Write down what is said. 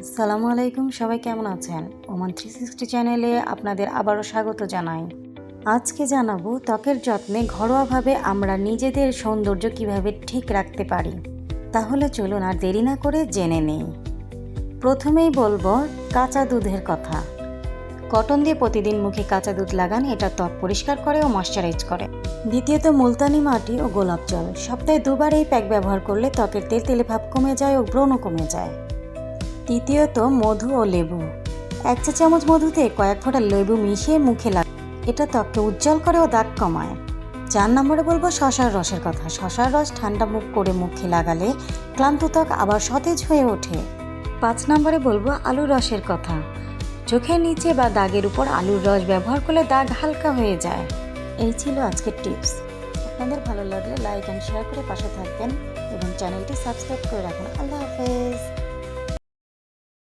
আসসালামু আলাইকুম, সবাই কেমন আছেন? ওমান 360 চ্যানেলে আপনাদের আবারও স্বাগত জানাই। আজকে জানাবো ত্বকের যত্নে ঘরোয়াভাবে আমরা নিজেদের সৌন্দর্য কিভাবে ঠিক রাখতে পারি। তাহলে চলুন আর দেরি না করে জেনে নেই। প্রথমেই বলবো কাঁচা দুধের কথা। কটন দিয়ে প্রতিদিন মুখে কাঁচা দুধ লাগান, এটা ত্বক পরিষ্কার করে ও ময়শ্চারাইজ করে। দ্বিতীয়ত মুলতানি মাটি ও গোলাপ জল। সপ্তাহে দুবার এই প্যাক ব্যবহার করলে ত্বকের তেলতেলে ভাব কমে যায় ও ব্রণ কমে যায়। তৃতীয়ত মধু ও লেবু। 1 চা চামচ মধুতে কয়েক ফোঁটা লেবু মিশিয়ে মুখে লাগান, এটা ত্বককে উজ্জ্বল করে ও দাগ কমায়। 4 নম্বরে বলবো শসার রসের কথা। শসার রস ঠান্ডা মুখ করে মুখে লাগালে ক্লান্ত ত্বক আবার সতেজ হয়ে ওঠে। 5 নম্বরে বলবো আলুর রসের কথা। চোখের নিচে বা দাগের উপর আলুর রস ব্যবহার করলে দাগ হালকা হয়ে যায়। এই ছিল আজকের টিপস। আপনাদের ভালো লাগলে লাইক অ্যান্ড শেয়ার করে পাশে থাকবেন এবং চ্যানেলটি সাবস্ক্রাইব করে রাখুন। আল্লাহ হাফেজ।